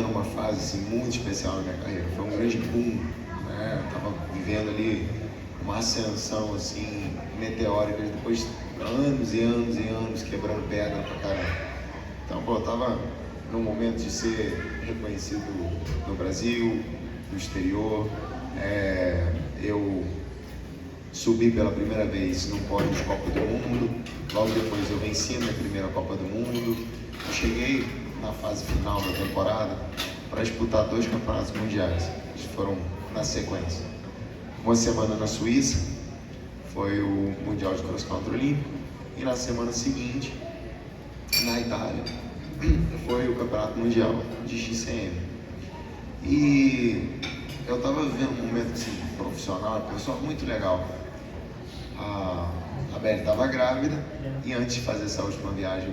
Uma fase assim, muito especial na minha carreira, foi um grande boom, né? Eu tava vivendo ali uma ascensão assim, meteórica, depois de anos e anos e anos quebrando pedra pra caramba. Então, pô, eu tava num momento de ser reconhecido no Brasil, no exterior. Eu subi pela primeira vez num pódio de Copa do Mundo, logo depois eu venci a minha primeira Copa do Mundo. Eu cheguei na fase final da temporada para disputar 2 campeonatos mundiais, que foram na sequência. Uma semana na Suíça, foi o Mundial de Cross Country Olímpico, e na semana seguinte, na Itália, foi o Campeonato Mundial de XCM. E eu estava vivendo um momento assim, profissional, pessoal, muito legal. A Beli estava grávida e antes de fazer essa última viagem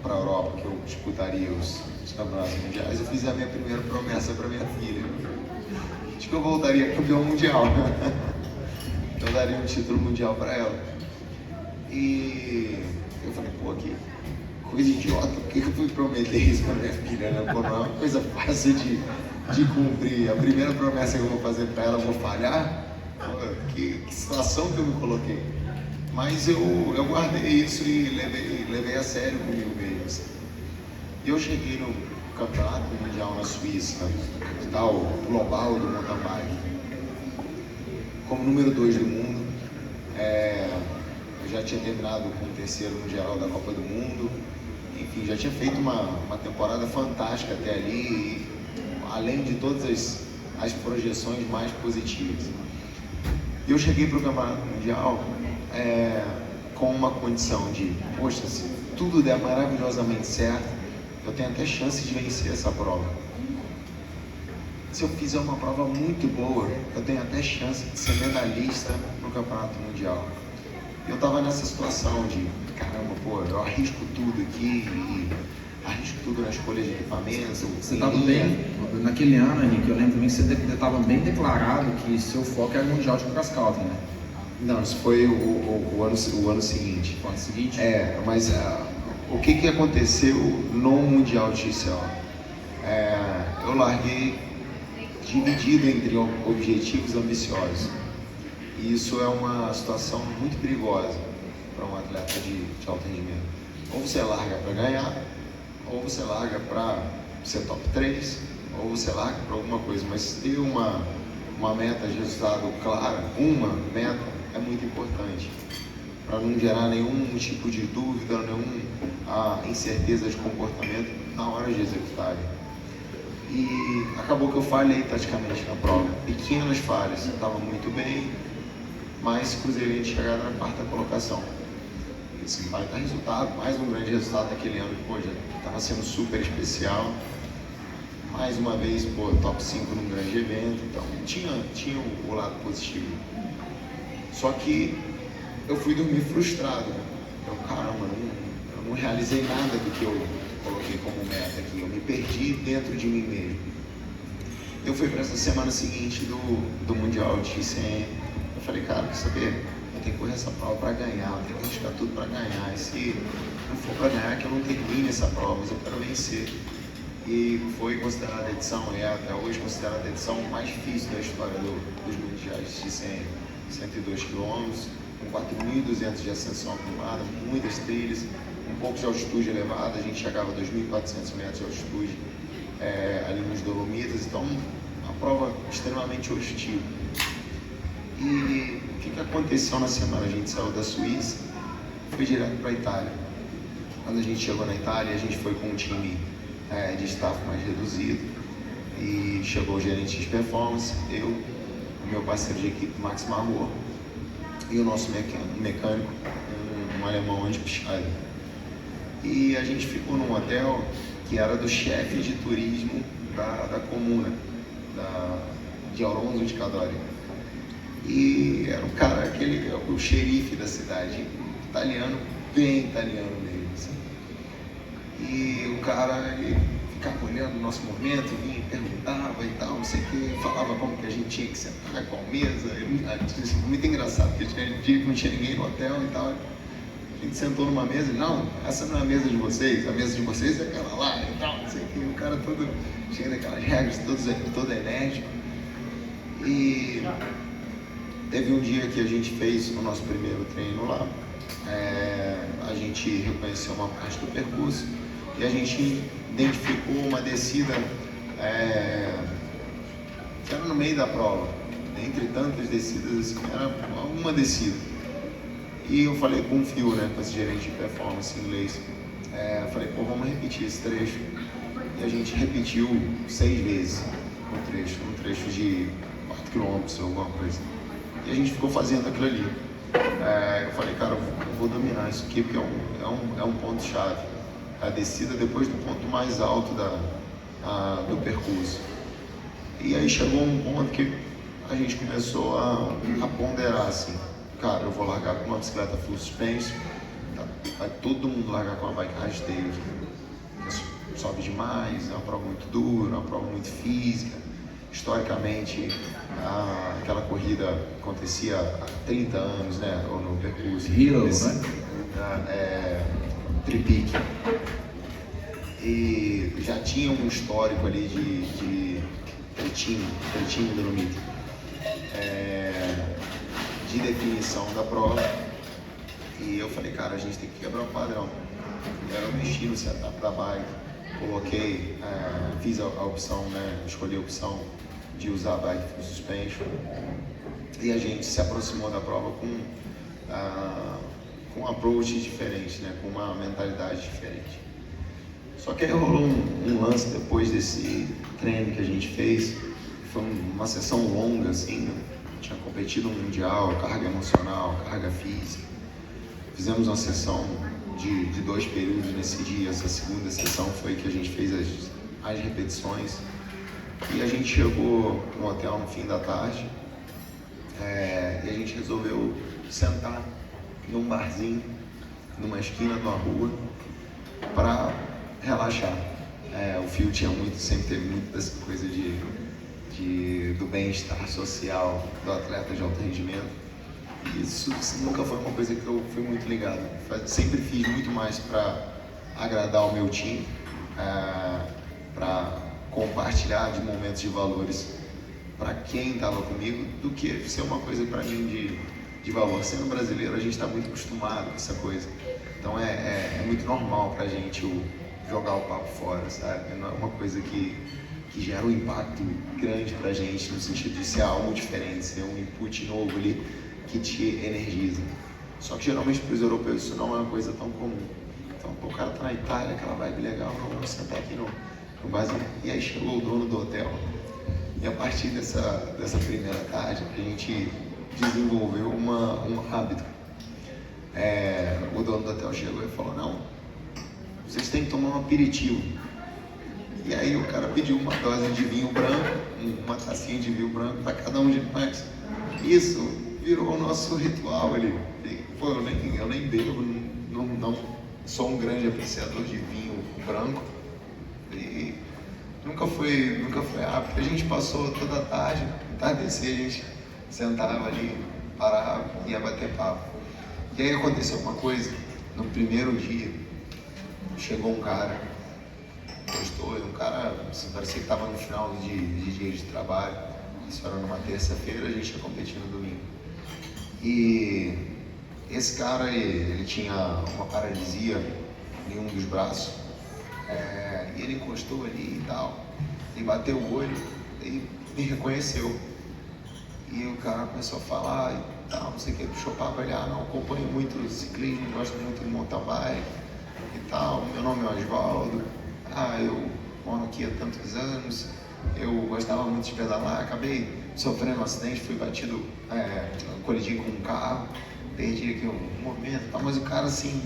para a Europa, que eu disputaria os campeonatos mundiais, eu fiz a minha primeira promessa para minha filha, de que eu voltaria campeão mundial. Eu daria um título mundial para ela. E eu falei, pô, que coisa idiota, por que eu fui prometer isso para minha filha? Né? Pô, não é uma coisa fácil de cumprir. A primeira promessa que eu vou fazer para ela, eu vou falhar? Pô, que situação que eu me coloquei. Mas eu guardei isso e levei a sério comigo mesmo. Assim. E eu cheguei no Campeonato Mundial na Suíça, capital global do mountain bike, como número 2 do mundo. Eu já tinha terminado com o terceiro no geral da Copa do Mundo. Enfim, já tinha feito uma temporada fantástica até ali, além de todas as projeções mais positivas. E eu cheguei para o Campeonato Mundial com uma condição de, poxa, se tudo der maravilhosamente certo, eu tenho até chance de vencer essa prova. Se eu fizer uma prova muito boa, eu tenho até chance de ser medalhista no Campeonato Mundial. E eu estava nessa situação de, caramba, pô, eu arrisco tudo aqui, e arrisco tudo na escolha de equipamentos. Você estava bem, naquele ano, Henrique, eu lembro também que você estava bem declarado que seu foco era Mundial de Cross Country, né? Não, isso foi o ano seguinte. O ano seguinte? Mas o que aconteceu no Mundial de XCO? Eu larguei dividido entre objetivos ambiciosos. E isso é uma situação muito perigosa para um atleta de alto rendimento. Ou você larga para ganhar, ou você larga para ser top 3, ou você larga para alguma coisa. Mas ter uma meta de resultado clara, uma meta, é muito importante, para não gerar nenhum tipo de dúvida, nenhuma incerteza de comportamento na hora de executar. E acabou que eu falhei taticamente na prova, pequenas falhas, eu estava muito bem, mas cruzei de chegada na 4ª colocação. Esse baita resultado, mais um grande resultado daquele ano que, pô, já estava sendo super especial. Mais uma vez, pô, top 5 num grande evento, então tinha o lado positivo. Só que eu fui dormir frustrado. Eu, caramba, eu não realizei nada do que eu coloquei como meta aqui. Eu me perdi dentro de mim mesmo. Eu fui para essa semana seguinte do Mundial de XCM. Eu falei, cara, quer saber? Eu tenho que correr essa prova para ganhar, eu tenho que arriscar tudo para ganhar. E se não for para ganhar, que eu não termine essa prova, mas eu quero vencer. E foi considerada a edição, até hoje considerada a edição mais difícil da história dos Mundiais de XCM. 102 km, com 4.200 de ascensão acumulada, muitas trilhas, um pouco de altitude elevada, a gente chegava a 2.400 metros de altitude ali nos Dolomitas, então uma prova extremamente hostil. E o que aconteceu na semana? A gente saiu da Suíça, foi direto para a Itália. Quando a gente chegou na Itália, a gente foi com um time de staff mais reduzido, e chegou o gerente de performance, eu, o meu parceiro de equipe, Max Marot, e o nosso mecânico, um alemão, Andy Pichai. E a gente ficou num hotel que era do chefe de turismo da comuna, de Auronzo de Cadore. E era um cara, o xerife da cidade, italiano, bem italiano mesmo, assim. E o cara, ele ficava olhando o nosso momento, vinha e perguntava e tal, não sei o que, falava como que a gente tinha que sentar, qual mesa. Muito engraçado, porque tinha dia que não tinha ninguém no hotel e tal. A gente sentou numa mesa e, não, essa não é a mesa de vocês, a mesa de vocês é aquela lá e tal, não sei o que. O cara todo cheio daquelas regras, todo enérgico. E teve um dia que a gente fez o nosso primeiro treino lá, a gente reconheceu uma parte do percurso e a gente identificou uma descida que era no meio da prova, entre tantas descidas, assim, era uma descida. E eu falei com o Phil, né, com esse gerente de performance inglês, eu falei, pô, vamos repetir esse trecho. E a gente repetiu 6 vezes um trecho de 4 km, alguma coisa. E a gente ficou fazendo aquilo ali. Eu falei, cara, eu vou dominar isso aqui, porque é um ponto-chave. A descida depois do ponto mais alto do percurso. E aí chegou um ponto que a gente começou a ponderar assim, cara, eu vou largar com uma bicicleta full suspense, vai todo mundo largar com uma bike rasteira, sobe demais, é uma prova muito dura, é uma prova muito física. Historicamente, aquela corrida acontecia há 30 anos, né, no percurso. Hero, né? Tripique. E já tinha um histórico ali de tretinho dolomita, de definição da prova. E eu falei, cara, a gente tem que quebrar o padrão. Eu mexi no setup da bike, coloquei, fiz a opção, né, escolhi a opção de usar a bike full suspension, e a gente se aproximou da prova com um approach diferente, né, com uma mentalidade diferente. Só que aí rolou um lance depois desse treino que a gente fez, foi uma sessão longa, assim, né? Tinha competido no mundial, carga emocional, carga física. Fizemos uma sessão de 2 períodos nesse dia. Essa segunda sessão foi que a gente fez as repetições. E a gente chegou no hotel no fim da tarde, e a gente resolveu sentar num barzinho, numa esquina de uma rua, para relaxar. O Phil sempre teve muito dessa coisa do bem-estar social do atleta de alto rendimento. E isso nunca foi uma coisa que eu fui muito ligado. Sempre fiz muito mais para agradar o meu time, para compartilhar de momentos de valores para quem estava comigo, do que ser uma coisa para mim de valor. Sendo brasileiro, a gente está muito acostumado com essa coisa. Então é muito normal para a gente jogar o papo fora, sabe? Não é uma coisa que gera um impacto grande pra gente, no sentido de ser algo diferente, ser um input novo ali que te energiza. Só que geralmente para os europeus isso não é uma coisa tão comum. Então, pô, o cara tá na Itália, aquela vibe legal, não, vamos sentar aqui no barzinho. E aí chegou o dono do hotel. E a partir dessa primeira tarde, a gente desenvolveu um hábito. O dono do hotel chegou e falou, não, vocês têm que tomar um aperitivo. E aí o cara pediu uma dose de vinho branco, uma tacinha de vinho branco para cada um de nós. Isso virou o nosso ritual ali. E, pô, eu nem bebo, não sou um grande apreciador de vinho branco. E nunca foi hábito. A gente passou toda a tarde, entardecer, a gente sentava ali, parava, ia bater papo. E aí aconteceu uma coisa, no primeiro dia, chegou um cara, um cara, assim, parecia que estava no final de dia de trabalho. Isso era numa terça-feira, a gente ia competir no domingo. E esse cara, ele tinha uma paralisia em um dos braços, e ele encostou ali e tal, e bateu o olho e me reconheceu. E o cara começou a falar e tal, não sei o que, puxou papo, ele, não acompanho muito o ciclismo, gosto muito de mountain bike e tal, meu nome é Osvaldo, eu moro aqui há tantos anos, eu gostava muito de pedalar, acabei sofrendo um acidente, fui batido, colidi com um carro, perdi aqui um momento, mas o cara assim,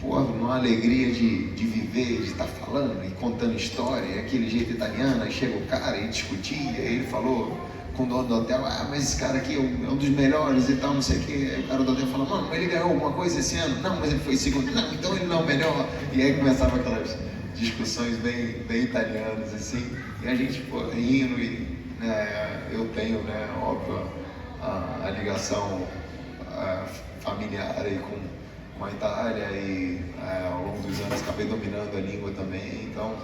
numa alegria de viver, de estar falando e contando história, aquele jeito italiano, aí chega o cara e discutia, aí ele falou com o dono do hotel, mas esse cara aqui é um dos melhores e tal, não sei o que. Aí o cara do hotel falou, mano, ele ganhou alguma coisa esse ano? Não, mas ele foi segundo. Não, então ele não é o melhor. E aí começava aquelas discussões bem italianas, assim, e a gente, rindo, e eu tenho, óbvio, a ligação familiar aí a Itália e ao longo dos anos acabei dominando a língua também. Então,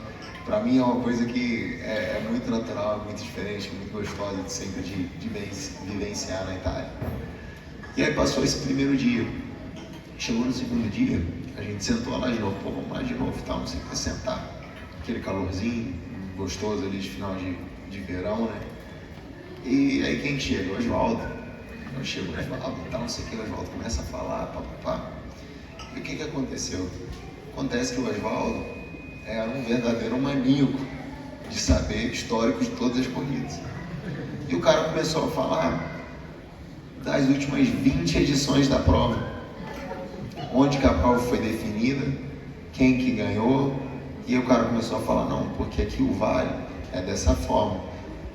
para mim é uma coisa que é muito natural, é muito diferente, muito gostosa de sempre de vivenciar na Itália. E aí passou esse primeiro dia. Chegou no segundo dia, a gente sentou lá de novo, pô, vamos lá de novo e tal, não sei o que, sentar. Aquele calorzinho gostoso ali de final de verão, né? E aí quem chega? O Oswaldo. Eu chego o Oswaldo e tal, não sei o que, o Oswaldo começa a falar, papapá. E o que aconteceu? Acontece que o Oswaldo era um verdadeiro maníaco de saber histórico de todas as corridas. E o cara começou a falar das últimas 20 edições da prova, onde que a prova foi definida, quem que ganhou, e o cara começou a falar, não, porque aqui o vale é dessa forma.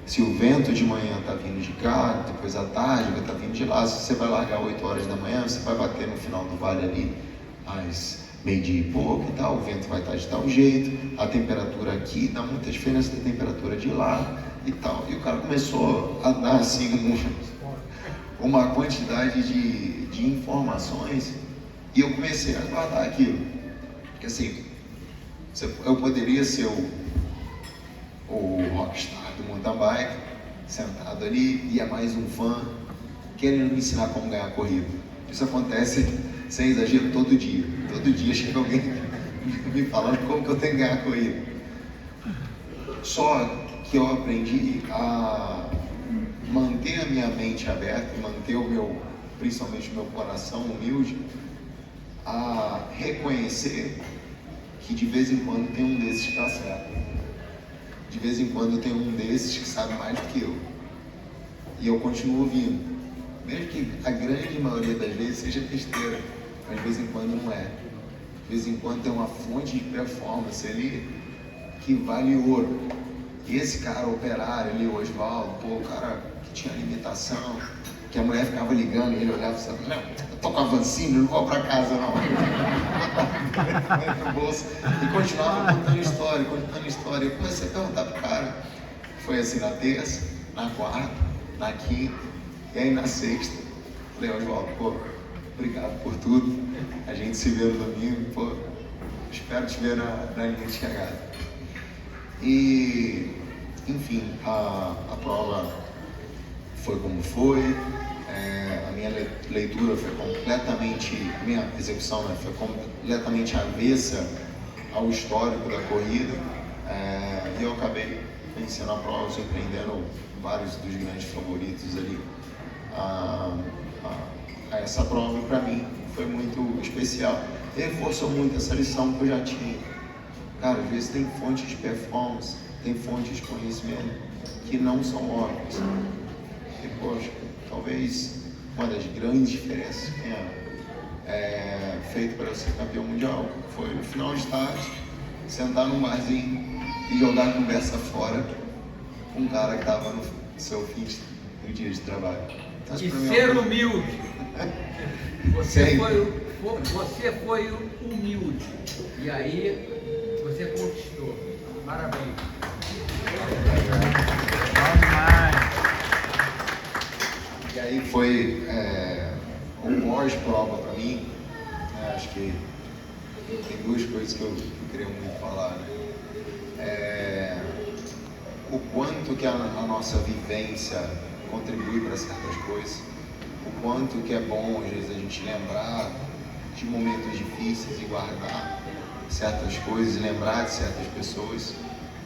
Se o vento de manhã está vindo de cá, depois à tarde vai estar vindo de lá, se você vai largar 8 horas da manhã, você vai bater no final do vale ali às meio-dia e pouco e tal, o vento vai estar de tal jeito, a temperatura aqui dá muita diferença da temperatura de lá e tal. E o cara começou a dar assim uma quantidade de informações e eu comecei a guardar aquilo. Porque assim, eu poderia ser o rockstar do mountain bike, sentado ali, e é mais um fã querendo me ensinar como ganhar a corrida. Isso acontece, sem exagero, todo dia. Todo dia chega alguém me falando como que eu tenho que ganhar a corrida. Só que eu aprendi a manter a minha mente aberta e manter principalmente o meu coração humilde, a reconhecer que de vez em quando tem um desses que está certo. De vez em quando tem um desses que sabe mais do que eu. E eu continuo ouvindo. Mesmo que a grande maioria das vezes seja besteira, mas de vez em quando não é. De vez em quando tem uma fonte de performance ali que vale ouro. E esse cara, o operário ali, o Oswaldo, pô, o cara que tinha limitação, que a mulher ficava ligando e ele olhava e falava, não, eu tô com a Vancini, não vou pra casa não. No bolso. E continuava contando história. Eu comecei a perguntar pro cara. Foi assim na terça, na quarta, na quinta, e aí na sexta. Falei, Oswaldo, pô, obrigado por tudo. A gente se vê no domingo, pô, espero te ver na linha de chegada. E, enfim, a prova foi como foi. A minha leitura foi completamente, a minha execução, né, foi completamente avessa ao histórico da corrida, e eu acabei vencendo a prova, surpreendendo vários dos grandes favoritos ali a essa prova. Para mim foi muito especial, reforçou muito essa lição que eu já tinha. Cara, às vezes tem fontes de performance, tem fontes de conhecimento que não são óbvias. E, poxa, talvez uma das grandes diferenças que tenha feito para eu ser campeão mundial foi no final de tarde, sentar num barzinho e jogar a conversa fora com um cara que estava no seu fim do dia de trabalho. Então, e ser humilde. Você foi humilde. E aí você conquistou. Parabéns. E aí foi um pós-prova para mim. Acho que tem duas coisas que eu queria muito falar, né? O quanto que a nossa vivência contribui para certas coisas, o quanto que é bom às vezes a gente lembrar de momentos difíceis e guardar certas coisas e lembrar de certas pessoas,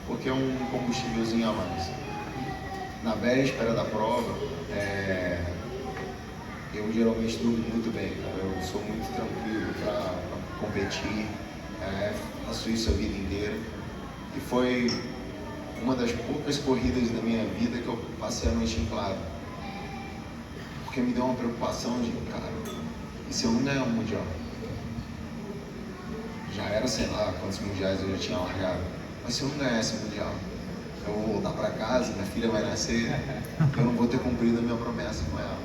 porque é um combustívelzinho a mais. Na véspera da prova, eu geralmente durmo muito bem, cara. Eu sou muito tranquilo para competir, faço isso a vida inteira. E foi uma das poucas corridas da minha vida que eu passei a noite em claro. Porque me deu uma preocupação de, cara, e se eu não ganhar o Mundial? Já era, sei lá, quantos mundiais eu já tinha largado. Mas se eu não ganhar esse Mundial, eu vou voltar para casa, minha filha vai nascer, eu não vou ter cumprido a minha promessa com ela.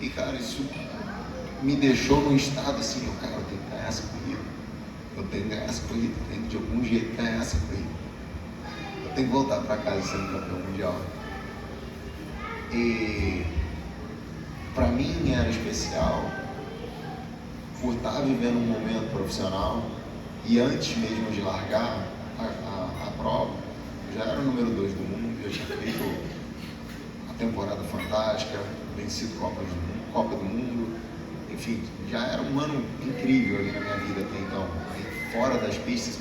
E, cara, isso me deixou num estado assim, cara, eu tenho que ganhar essa corrida. Eu tenho que ganhar essa corrida, eu tenho que de algum jeito ganhar essa corrida. Eu tenho que voltar para casa sendo campeão mundial. E, para mim, era especial por estar vivendo um momento profissional, e antes mesmo de largar a prova, eu já era o número 2 do mundo, eu tinha feito uma temporada fantástica, vencido Copa do Mundo, enfim, já era um ano incrível ali na minha vida até então. Aí, fora das pistas,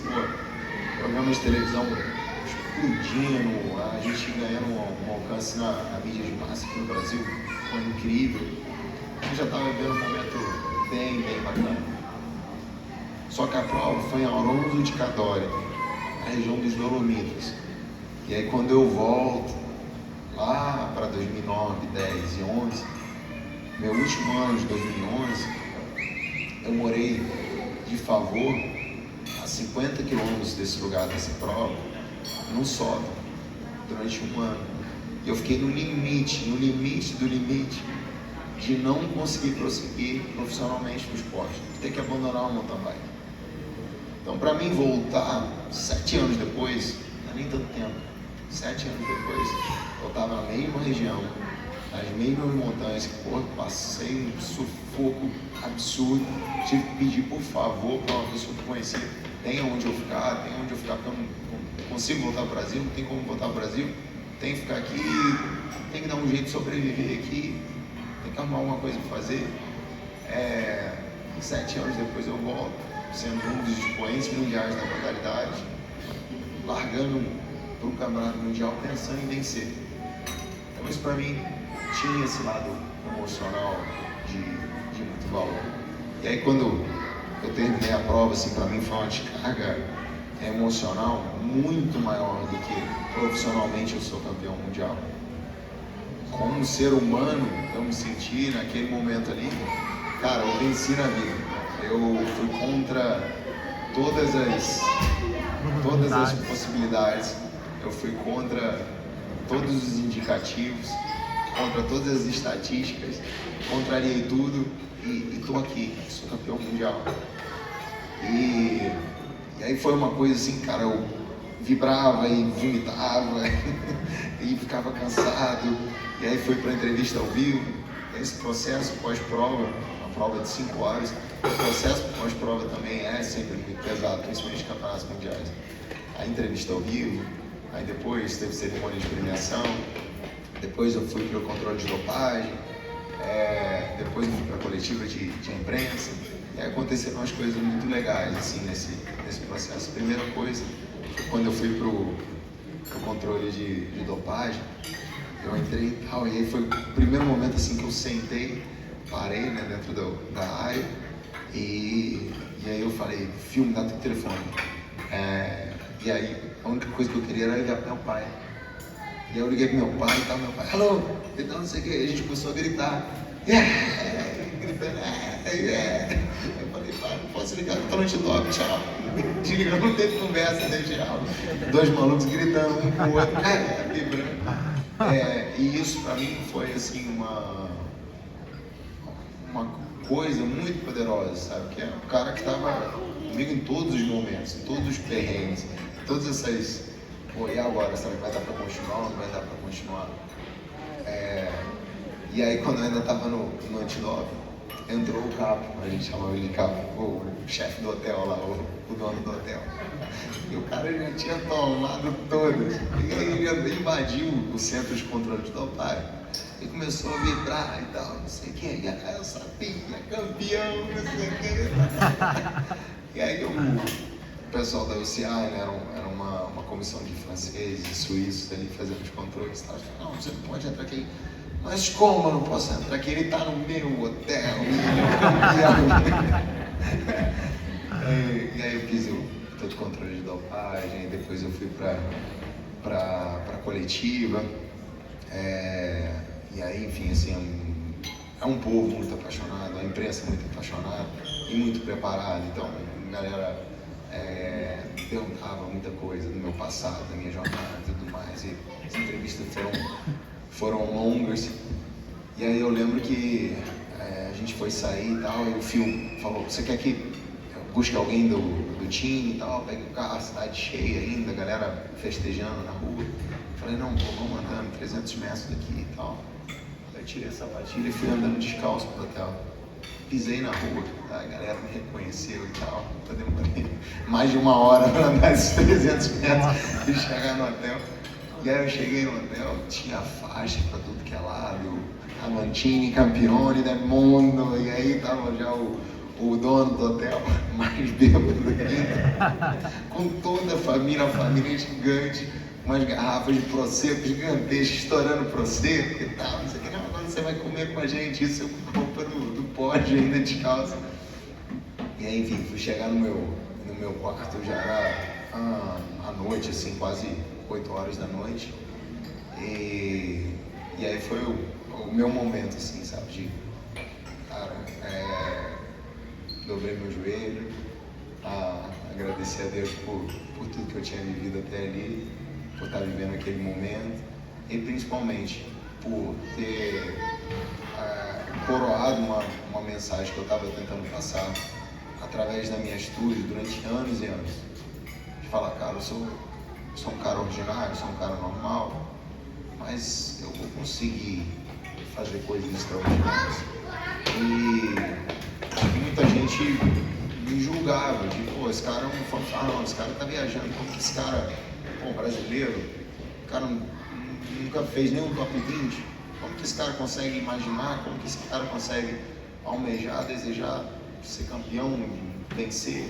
programas de televisão explodindo, a gente ganhando um alcance na mídia de massa aqui no Brasil, foi incrível. Eu já estava vivendo um momento bem bacana. Só que a prova foi em Auronzo de Cadore, na região dos Dolomitas. E aí quando eu volto, lá para 2009, 10 e 11, meu último ano de 2011, eu morei de favor a 50 quilômetros desse lugar, dessa prova, num sótão, durante um ano. E eu fiquei no limite do limite de não conseguir prosseguir profissionalmente no esporte, de ter que abandonar o mountain bike. Então, para mim voltar 7 anos depois, não é nem tanto tempo, 7 anos depois, eu estava na mesma região, nas mesmas montanhas, passei um sufoco absurdo, tive que pedir por favor para uma pessoa que eu conhecia, tem onde eu ficar, porque eu não consigo voltar ao Brasil, não tem como voltar ao Brasil, tem que ficar aqui, tem que dar um jeito de sobreviver aqui, tem que arrumar alguma coisa para fazer. 7 anos depois eu volto, sendo um dos expoentes mundiais da modalidade, largando para o campeonato mundial pensando em vencer. Então isso para mim tinha esse lado emocional de muito valor. E aí quando eu terminei a prova, assim, para mim foi uma descarga emocional muito maior do que profissionalmente eu sou campeão mundial. Como ser humano, eu me senti naquele momento ali, cara, eu venci na vida. Eu fui contra todas as possibilidades, eu fui contra todos os indicativos, contra todas as estatísticas, contrariei tudo e tô aqui, sou campeão mundial. E aí foi uma coisa assim, cara, eu vibrava e vomitava e ficava cansado, e aí fui para entrevista ao vivo. Esse processo pós-prova, uma prova de 5 horas, o processo pós-prova também é sempre muito pesado, principalmente em campeonatos mundiais. A entrevista ao vivo, aí depois teve cerimônia de premiação, depois eu fui para o controle de dopagem, depois eu fui para a coletiva de imprensa, e aí aconteceram umas coisas muito legais assim, nesse processo. A primeira coisa, quando eu fui para o controle de dopagem, eu entrei e tal, e aí foi o primeiro momento assim que eu sentei, parei, né, dentro da área, e aí eu falei, filme, dá teu telefone. E aí a única coisa que eu queria era ligar pro meu pai. E aí eu liguei pro meu pai e tal, meu pai, alô, então não sei o que, a gente começou a gritar. Gritando, Eu falei, pai, não posso ligar, eu tô no antidoping, tchau. Desligou, não teve conversa, teve tchau. 2 malucos gritando um com o outro, vibrando. E isso pra mim foi assim uma coisa muito poderosa, sabe? Que é o cara que estava comigo em todos os momentos, em todos os perrengues, em todas essas... e agora, sabe? Vai dar pra continuar ou não vai dar pra continuar? E aí quando eu ainda estava no antidoping, entrou o capo, a gente chamava ele de capo, o chefe do hotel lá, o dono do hotel. E o cara já tinha tomado todas. E aí ele invadiu o centro de controle de dopagem e começou a vibrar e tal, não sei o que. E aí eu sabia, campeão, não sei o que. E aí o pessoal da UCI, né, era uma comissão de franceses e suíços ali fazendo os controles e tal. Não, você não pode entrar aqui. Mas como eu não posso entrar aqui? Ele tá no meu hotel, ele é o campeão. E aí eu fiz todo o controle de dopagem, depois eu fui pra coletiva. E aí, enfim, assim, é um povo muito apaixonado, a imprensa muito apaixonada e muito preparada. Então, a galera perguntava muita coisa do meu passado, da minha jornada e tudo mais. E as entrevistas foram longas. E aí eu lembro que a gente foi sair e tal, e o Phil falou, você quer que eu busque alguém do time e tal? Peguei o carro, a cidade cheia ainda, a galera festejando na rua. Falei, não, vamos andando 300 metros daqui e tal. Aí tirei a sapatilha e fui andando descalço pro hotel. pisei na rua, a galera me reconheceu e tal. Eu demorei mais de 1 hora para andar esses 300 metros e chegar no hotel. E aí eu cheguei no hotel, tinha faixa para tudo que é lado, Amantini, Campione del Mundo, e aí tava já o dono do hotel, mais bêbado do que com toda a família gigante, umas garrafas de Prosecco gigantescas, estourando Prosecco e tal, não sei o que, não, agora você vai comer com a gente, isso eu roupa do pódio ainda de calça. E aí, enfim, fui chegar no meu quarto, já era à noite, assim, quase 8 horas da noite, e aí foi o meu momento, assim, sabe, de, cara, dobrei meu joelho, agradecer a Deus por tudo que eu tinha vivido até ali, por estar vivendo aquele momento, e principalmente por ter coroado uma mensagem que eu estava tentando passar através da minha atitude durante anos e anos. De falar, cara, eu sou um cara ordinário, sou um cara normal, mas eu vou conseguir fazer coisas extraordinárias. E muita gente me julgava, de, pô, esse cara é um fanfarrão, esse cara tá viajando, como que esse cara, pô, brasileiro, o cara nunca fez nem um top 20, como que esse cara consegue imaginar, como que esse cara consegue almejar, desejar ser campeão, vencer.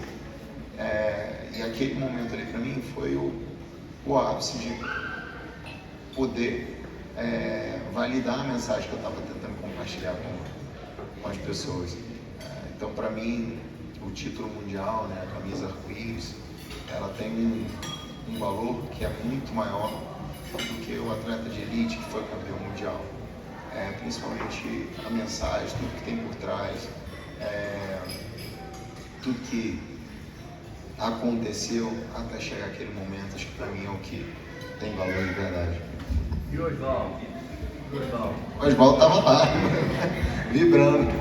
E aquele momento ali para mim foi o ápice de poder validar a mensagem que eu estava tentando compartilhar com as pessoas. Então, para mim, o título mundial, né, a camisa arco-íris, ela tem um valor que é muito maior do que o atleta de elite que foi campeão mundial. Principalmente a mensagem, tudo que tem por trás, tudo que aconteceu até chegar aquele momento, acho que para mim é o que tem valor de verdade. E o Oswaldo? O Oswaldo estava lá, vibrando.